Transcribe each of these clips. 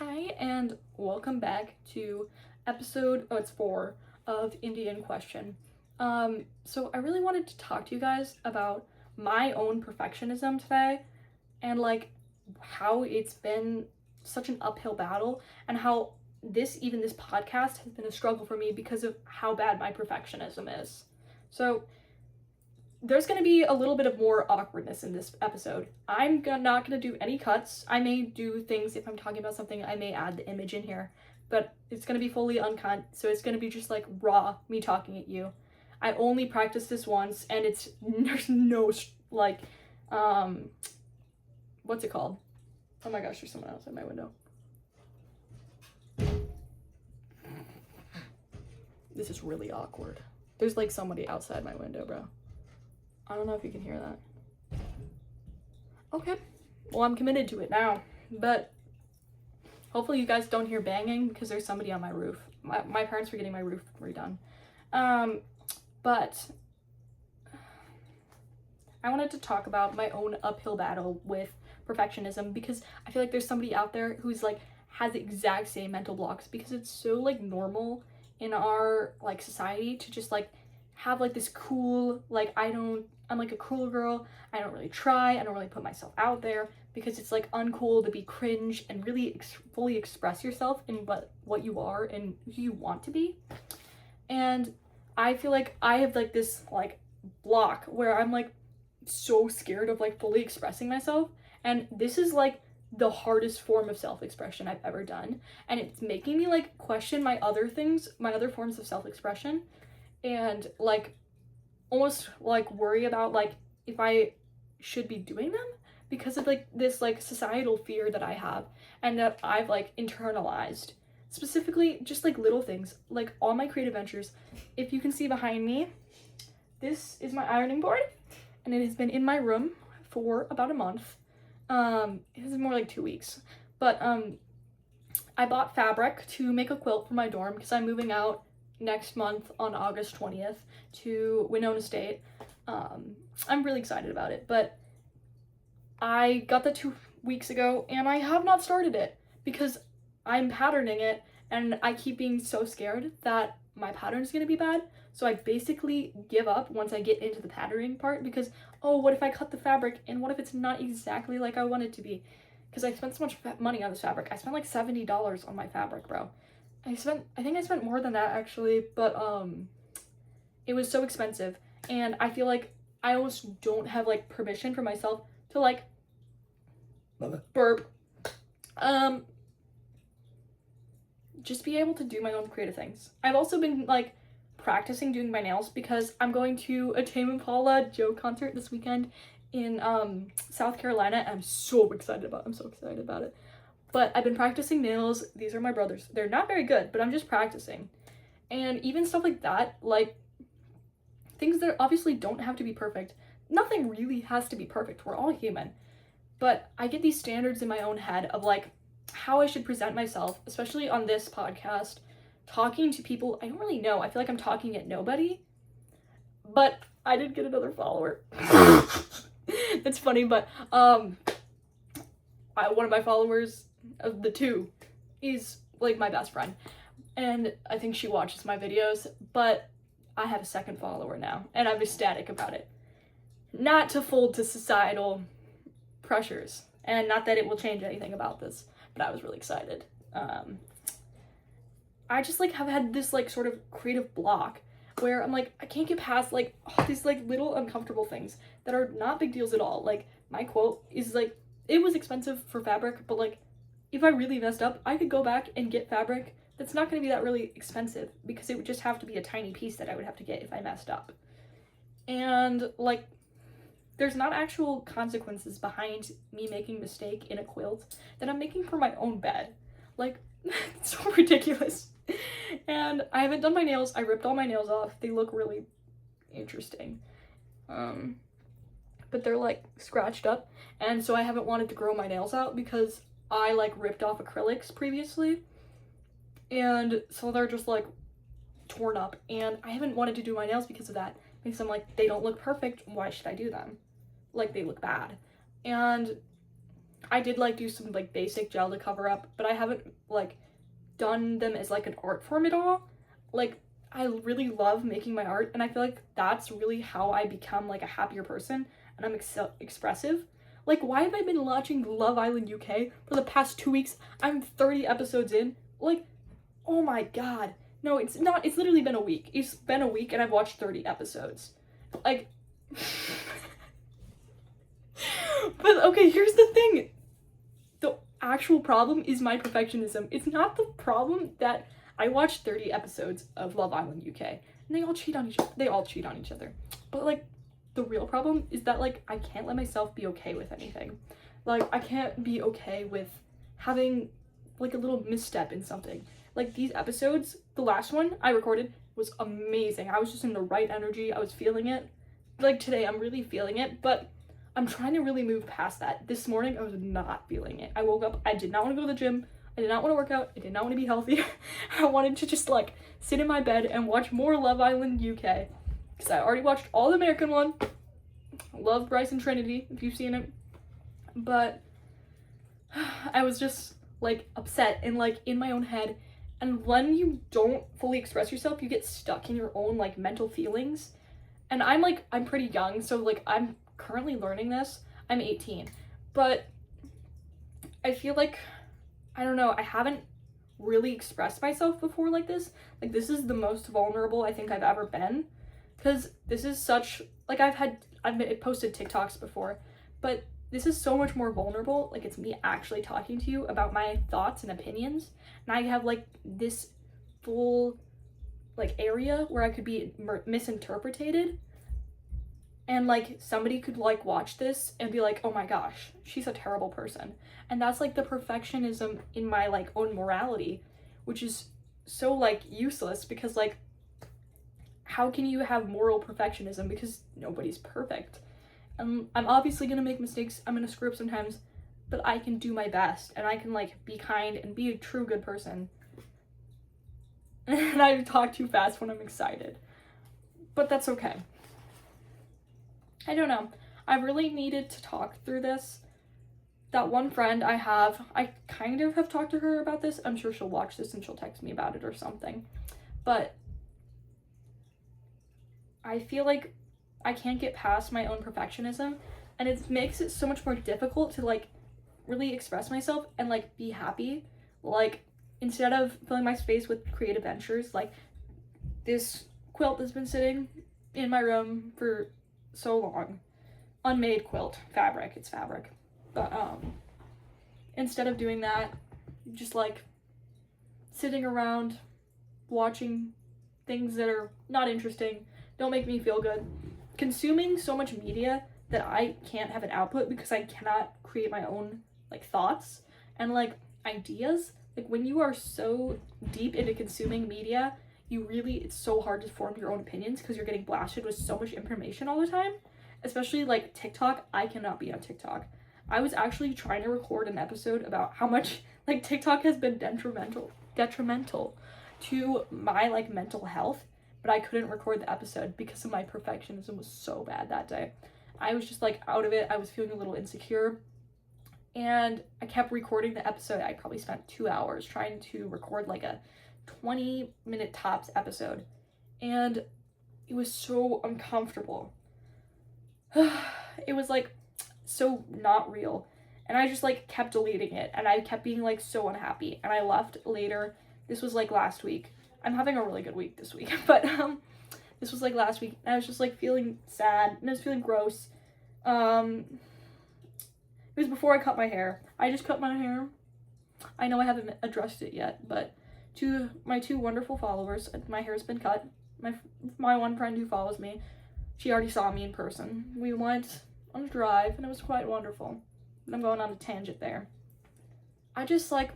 Hi, and welcome back to episode, it's 4 of Indian Question. So I really wanted to talk to you guys about my own perfectionism today and how it's been such an uphill battle and how this podcast has been a struggle for me because of how bad my perfectionism is. So there's going to be a little bit of more awkwardness in this episode. I'm not going to do any cuts. I may do things if I'm talking about something, I may add the image in here, but it's going to be fully uncut, so it's going to be just like raw, me talking at you. I only practiced this once, and there's no, what's it called? Oh my gosh, there's someone else in my window. This is really awkward. There's like somebody outside my window, bro. I don't know if you can hear that. Okay, well, I'm committed to it now, but hopefully you guys don't hear banging because there's somebody on my roof. My parents were getting my roof redone. But I wanted to talk about my own uphill battle with perfectionism because I feel like there's somebody out there who's has the exact same mental blocks because it's so normal in our society to just have this cool I'm a cool girl, I don't really try, I don't really put myself out there because it's uncool to be cringe and really fully express yourself in what you are and who you want to be. And I feel like I have this block where I'm so scared of fully expressing myself, and this is the hardest form of self-expression I've ever done, and it's making me question my other forms of self-expression, and almost worry about if I should be doing them because of this societal fear that I have and that I've internalized. Specifically just little things all my creative ventures. If you can see behind me, this is my ironing board and it has been in my room for about a month. It is more 2 weeks, but I bought fabric to make a quilt for my dorm because I'm moving out next month on August 20th to Winona State. I'm really excited about it, but I got that 2 weeks ago and I have not started it because I'm patterning it and I keep being so scared that my pattern is going to be bad. So I basically give up once I get into the patterning part because, oh, what if I cut the fabric and what if it's not exactly like I want it to be? Because I spent so much money on this fabric. I spent $70 on my fabric, bro. I think I spent more than that actually, but it was so expensive, and I feel like I almost don't have permission for myself to burp. Just be able to do my own creative things. I've also been practicing doing my nails because I'm going to a Tame Impala Joe concert this weekend in South Carolina, and I'm so excited about it. But I've been practicing nails. These are my brothers. They're not very good, but I'm just practicing. And even stuff like that, things that obviously don't have to be perfect. Nothing really has to be perfect. We're all human. But I get these standards in my own head of how I should present myself, especially on this podcast, talking to people I don't really know. I feel like I'm talking at nobody. But I did get another follower. It's funny, but one of my followers of the two is my best friend, and I think she watches my videos, but I have a second follower now and I'm ecstatic about it. Not to fold to societal pressures, and not that it will change anything about this, but I was really excited. I just have had this sort of creative block where I'm I can't get past all these little uncomfortable things that are not big deals at all. My quote is it was expensive for fabric, but if I really messed up, I could go back and get fabric that's not going to be that really expensive because it would just have to be a tiny piece that I would have to get if I messed up. And there's not actual consequences behind me making a mistake in a quilt that I'm making for my own bed. It's so ridiculous. And I haven't done my nails. I ripped all my nails off. They look really interesting. But they're scratched up, and so I haven't wanted to grow my nails out because I ripped off acrylics previously, and so they're just torn up, and I haven't wanted to do my nails because of that, because I'm they don't look perfect. Why should I do them? They look bad. And I did like do some like basic gel to cover up, but I haven't like done them as like an art form at all. Like, I really love making my art, and I feel like that's really how I become like a happier person, and I'm expressive. Like, why have I been watching Love Island UK for the past 2 weeks? I'm 30 episodes in. Like, oh my god. No, it's not. It's literally been a week. It's been a week and I've watched 30 episodes. Like, but okay, here's the thing. The actual problem is my perfectionism. It's not the problem that I watched 30 episodes of Love Island UK and they all cheat on each other. But like, the real problem is that like I can't let myself be okay with anything. Like, I can't be okay with having like a little misstep in something. Like, these episodes, the last one I recorded was amazing. I was just in the right energy. I was feeling it. Like, today I'm really feeling it, but I'm trying to really move past that. This morning I was not feeling it. I woke up, I did not want to go to the gym. I did not want to work out. I did not want to be healthy. I wanted to just like sit in my bed and watch more Love Island UK. Because I already watched all the American one. I love Bryce and Trinity, if you've seen it. But I was just like upset and like in my own head. And when you don't fully express yourself, you get stuck in your own like mental feelings. And I'm pretty young, so like I'm currently learning this. I'm 18. But I feel like, I don't know, I haven't really expressed myself before like this. Like, this is the most vulnerable I think I've ever been. Because this is such, like, I've posted TikToks before, but this is so much more vulnerable. Like, it's me actually talking to you about my thoughts and opinions. And I have like this full like area where I could be misinterpreted. And like somebody could like watch this and be like, oh my gosh, she's a terrible person. And that's like the perfectionism in my like own morality, which is so like useless, because like, how can you have moral perfectionism? Because nobody's perfect. I'm obviously gonna make mistakes. I'm gonna screw up sometimes, but I can do my best and I can like be kind and be a true good person. And I talk too fast when I'm excited, but that's okay. I don't know. I really needed to talk through this. That one friend I have, I kind of have talked to her about this. I'm sure she'll watch this and she'll text me about it or something. But I feel like I can't get past my own perfectionism, and it makes it so much more difficult to like really express myself and like be happy. Like, instead of filling my space with creative ventures, like this quilt that's been sitting in my room for so long, unmade quilt, it's fabric, but instead of doing that, just like sitting around watching things that are not interesting, don't make me feel good, consuming so much media that I can't have an output because I cannot create my own like thoughts and like ideas. Like, when you are so deep into consuming media, it's so hard to form your own opinions because you're getting blasted with so much information all the time. Especially like TikTok. I cannot be on TikTok. I was actually trying to record an episode about how much like TikTok has been detrimental to my like mental health, but I couldn't record the episode because of my perfectionism was so bad that day. I was just like out of it. I was feeling a little insecure, and I kept recording the episode. I probably spent 2 hours trying to record like a 20-minute tops episode, and it was so uncomfortable. It was like so not real, and I just like kept deleting it, and I kept being like so unhappy, and I left later. This was like last week. I'm having a really good week this week, but this was like last week, and I was just like feeling sad, and I was feeling gross. It was before I cut my hair. I just cut my hair. I know I haven't addressed it yet, but to my 2 wonderful followers, my hair's been cut. My one friend who follows me, she already saw me in person. We went on a drive, and it was quite wonderful. And I'm going on a tangent there. I just like,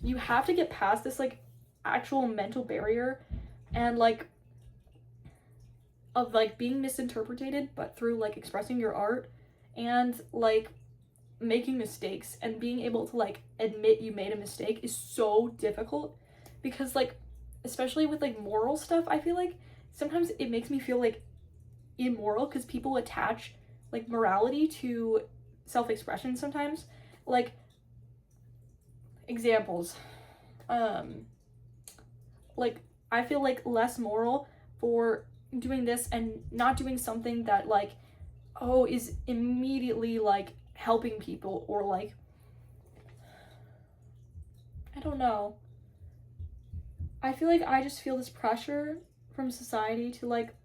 you have to get past this like actual mental barrier and like of like being misinterpreted, but through like expressing your art and like making mistakes, and being able to like admit you made a mistake is so difficult, because like, especially with like moral stuff, I feel like sometimes it makes me feel like immoral because people attach like morality to self-expression sometimes, Like, examples. Like, I feel like less moral for doing this and not doing something that, like, oh, is immediately, like, helping people, or, like, I don't know. I feel like I just feel this pressure from society to, like,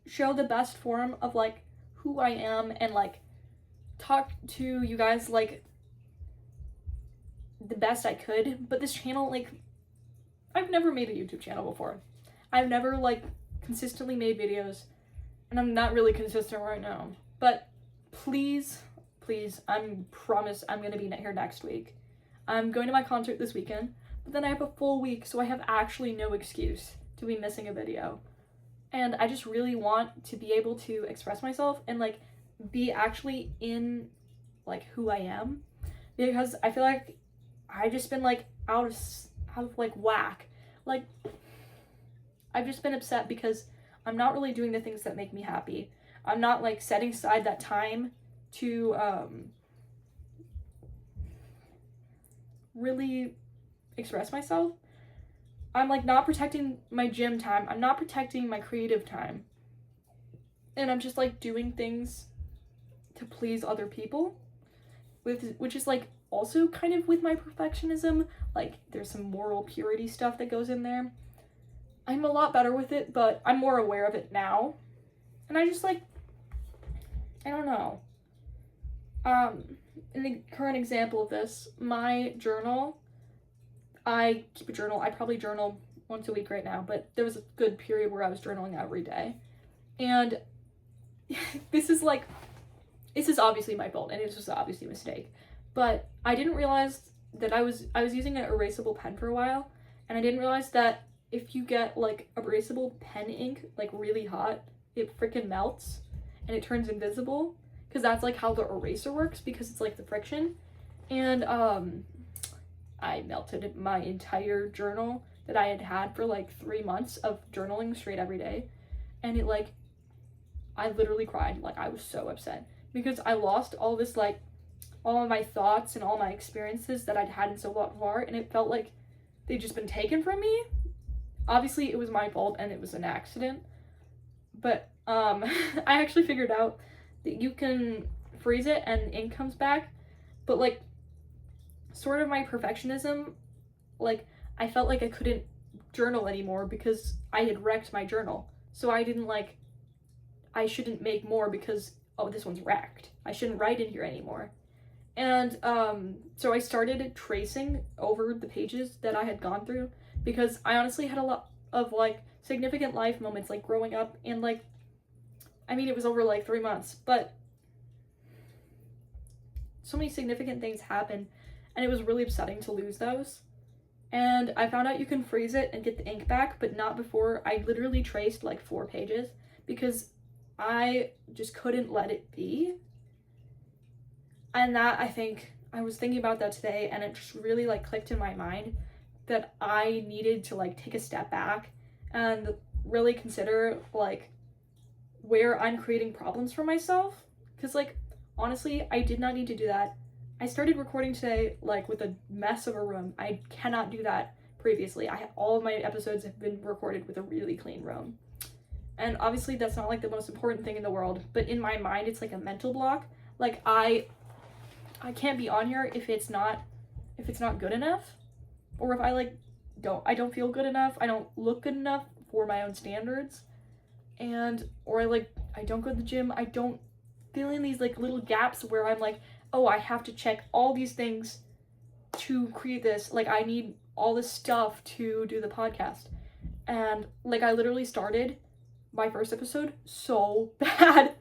show the best form of, like, who I am and, like, talk to you guys, like, the best I could. But this channel, like, I've never made a YouTube channel before. I've never, like, consistently made videos, and I'm not really consistent right now. But please, I promise I'm gonna be here next week. I'm going to my concert this weekend, but then I have a full week, so I have actually no excuse to be missing a video. And I just really want to be able to express myself and, like, be actually in, like, who I am, because I feel like I just been, like, out of like whack. Like, I've just been upset because I'm not really doing the things that make me happy. I'm not, like, setting aside that time to really express myself. I'm, like, not protecting my gym time. I'm not protecting my creative time. And I'm just, like, doing things to please other people, which is, like, also kind of with my perfectionism. Like, there's some moral purity stuff that goes in there. I'm a lot better with it, but I'm more aware of it now. And I just, like, I don't know. In the current example of this, my journal, I keep a journal. I probably journal once a week right now, but there was a good period where I was journaling every day. And this is obviously my fault, and it was obviously a mistake. But I didn't realize that I was using an erasable pen for a while, and I didn't realize that if you get, like, erasable pen ink, like, really hot, it freaking melts and it turns invisible, because that's, like, how the eraser works, because it's, like, the friction. And I melted my entire journal that I had for, like, 3 months of journaling straight every day, and it, like, I literally cried. Like, I was so upset because I lost all this, like, all of my thoughts and all my experiences that I'd had in so far, and it felt like they'd just been taken from me. Obviously, it was my fault and it was an accident, but I actually figured out that you can freeze it and ink comes back, but, like, sort of my perfectionism, like, I felt like I couldn't journal anymore because I had wrecked my journal, so I didn't, like, I shouldn't make more because, oh, this one's wrecked. I shouldn't write in here anymore. And so I started tracing over the pages that I had gone through, because I honestly had a lot of, like, significant life moments, like, growing up, and, like, I mean, it was over, like, 3 months, but so many significant things happened, and it was really upsetting to lose those. And I found out you can freeze it and get the ink back, but not before I literally traced, like, 4 pages, because I just couldn't let it be. And that, I think, I was thinking about that today, and it just really, like, clicked in my mind that I needed to, like, take a step back and really consider, like, where I'm creating problems for myself. Because, like, honestly, I did not need to do that. I started recording today, like, with a mess of a room. I cannot do that previously. All of my episodes have been recorded with a really clean room. And obviously that's not, like, the most important thing in the world, but in my mind it's, like, a mental block. Like, I can't be on here if it's not good enough, or if I don't feel good enough, I don't look good enough for my own standards, or I don't go to the gym, I don't fill in these, like, little gaps where I'm like, oh, I have to check all these things to create this, like, I need all this stuff to do the podcast. And, like, I literally started my first episode so bad.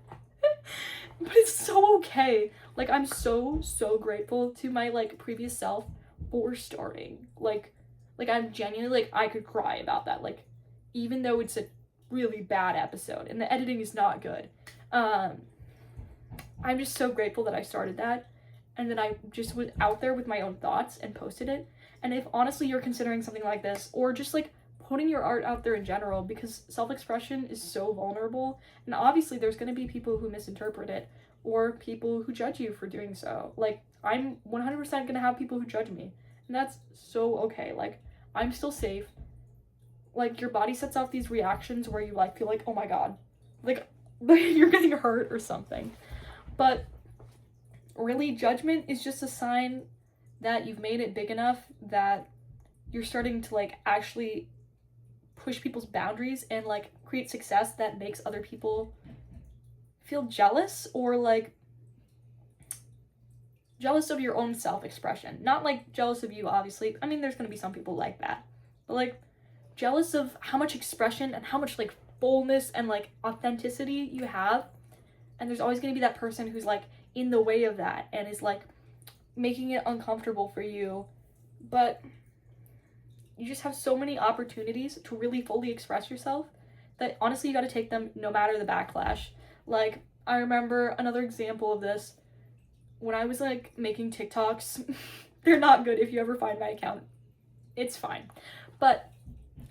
But it's so okay. Like, I'm so grateful to my, like, previous self for starting. Like I'm genuinely, like, I could cry about that. Like, even though it's a really bad episode and the editing is not good, I'm just so grateful that I started that, and that I just was out there with my own thoughts and posted it. And if honestly you're considering something like this, or just, like, putting your art out there in general, because self-expression is so vulnerable, and obviously there's going to be people who misinterpret it, or people who judge you for doing so. Like, I'm 100% gonna have people who judge me, and that's so okay. Like, I'm still safe. Like, your body sets off these reactions where you like feel like, oh my god, like you're getting hurt or something. But really, judgment is just a sign that you've made it big enough that you're starting to like actually push people's boundaries and like create success that makes other people feel jealous, or like jealous of your own self-expression. Not like jealous of you, obviously. I mean, there's gonna be some people like that, but like jealous of how much expression and how much like boldness and like authenticity you have. And there's always gonna be that person who's like in the way of that and is like making it uncomfortable for you. But you just have so many opportunities to really fully express yourself that honestly you got to take them no matter the backlash. Like, I remember another example of this when I was like making TikToks. They're not good. If you ever find my account, it's fine. But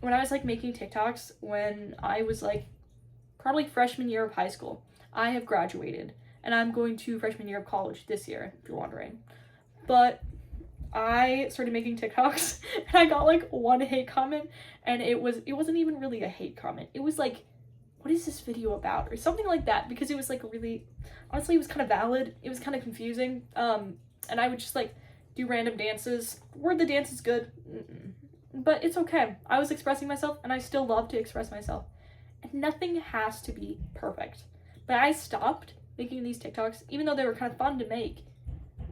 when I was like making TikToks when I was like probably freshman year of high school, I have graduated and I'm going to freshman year of college this year, if you're wondering. But I started making TikToks and I got like one hate comment, and it wasn't even really a hate comment. It was like, what is this video about? Or something like that, because it was like really, honestly, it was kind of valid. It was kind of confusing. And I would just like do random dances. Were the dances good? Mm-mm. But it's okay. I was expressing myself and I still love to express myself. And nothing has to be perfect. But I stopped making these TikToks, even though they were kind of fun to make.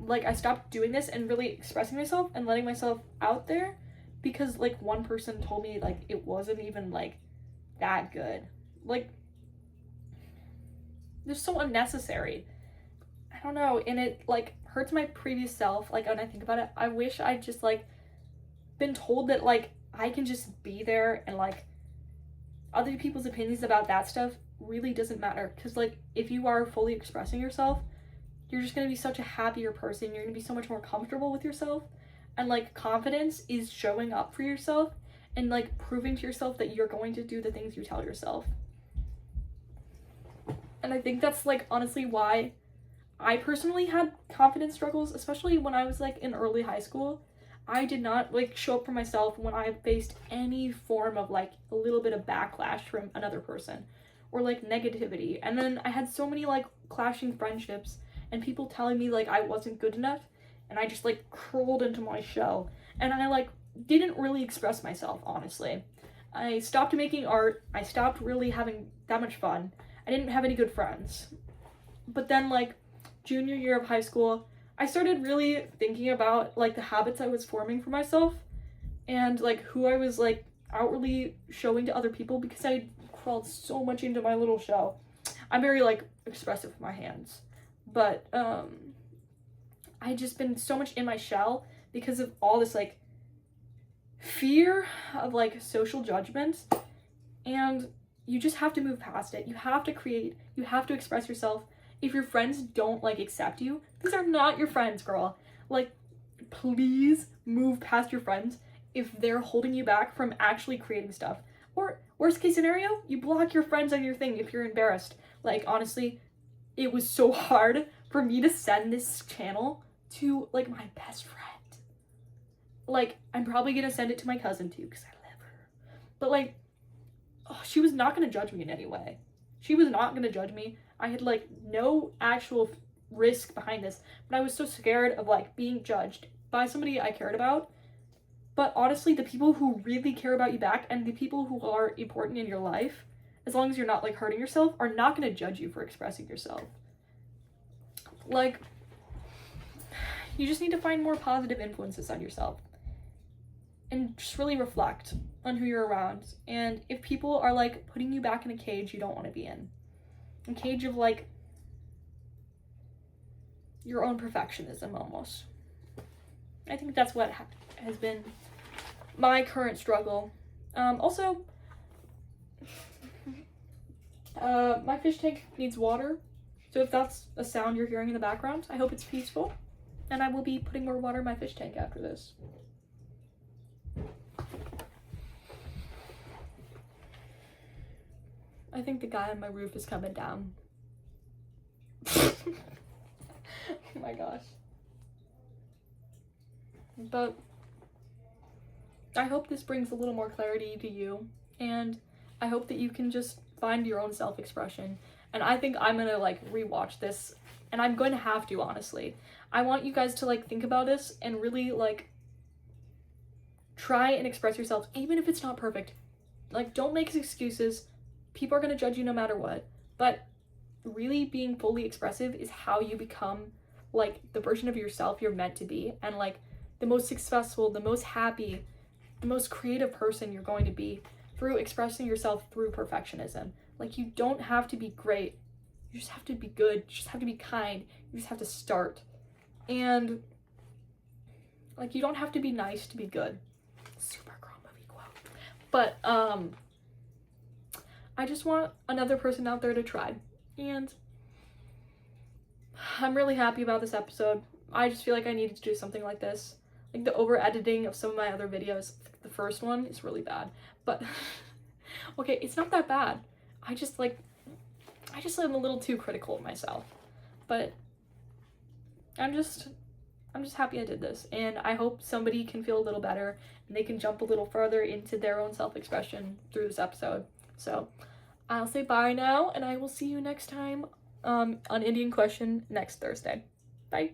Like, I stopped doing this and really expressing myself and letting myself out there because like one person told me like it wasn't even like that good. Like, they're so unnecessary. I don't know, and it like hurts my previous self. Like, when I think about it, I wish I'd just like been told that like I can just be there, and like other people's opinions about that stuff really doesn't matter, because like if you are fully expressing yourself, you're just going to be such a happier person. You're going to be so much more comfortable with yourself. And like confidence is showing up for yourself and like proving to yourself that you're going to do the things you tell yourself. And I think that's like honestly why I personally had confidence struggles, especially when I was like in early high school. I did not like show up for myself when I faced any form of like a little bit of backlash from another person or like negativity. And then I had so many like clashing friendships and people telling me like I wasn't good enough, and I just like crawled into my shell and I like didn't really express myself, honestly. I stopped making art. I stopped really having that much fun. I didn't have any good friends. But then like junior year of high school, I started really thinking about like the habits I was forming for myself and like who I was like outwardly showing to other people, because I crawled so much into my little shell. I'm very like expressive with my hands. But I just been so much in my shell because of all this like fear of like social judgment, and you just have to move past it. You have to create, you have to express yourself. If your friends don't like accept you, these are not your friends, girl. Like, please move past your friends if they're holding you back from actually creating stuff. Or worst case scenario, you block your friends on your thing if you're embarrassed. Like, honestly, it was so hard for me to send this channel to like my best friend. Like, I'm probably gonna send it to my cousin too, because I love her. But like, oh, she was not gonna judge me in any way. She was not gonna judge me. I had like no actual risk behind this, but I was so scared of like being judged by somebody I cared about. But honestly, the people who really care about you back and the people who are important in your life, as long as you're not like hurting yourself, are not going to judge you for expressing yourself. Like, you just need to find more positive influences on yourself and just really reflect on who you're around. And if people are like putting you back in a cage you don't want to be in, a cage of like your own perfectionism almost. I think that's what has been my current struggle. Also, my fish tank needs water, so if that's a sound you're hearing in the background, I hope it's peaceful, and I will be putting more water in my fish tank after this. I think the guy on my roof is coming down. Oh my gosh. But I hope this brings a little more clarity to you, and I hope that you can just find your own self-expression. And I think I'm gonna like rewatch this, and I'm going to have to, honestly. I want you guys to like think about this and really like try and express yourself, even if it's not perfect. Like, don't make excuses. People are gonna judge you no matter what. But really being fully expressive is how you become like the version of yourself you're meant to be, and like the most successful, the most happy, the most creative person you're going to be through expressing yourself through perfectionism. Like, you don't have to be great. You just have to be good. You just have to be kind. You just have to start. And like, you don't have to be nice to be good. Super girl movie quote. But I just want another person out there to try. And I'm really happy about this episode. I just feel like I needed to do something like this. Like, the over editing of some of my other videos, the first one is really bad. But okay, it's not that bad. I just am a little too critical of myself. But I'm just happy I did this, and I hope somebody can feel a little better and they can jump a little further into their own self-expression through this episode. So I'll say bye now, and I will see you next time on Indian Question next Thursday. Bye.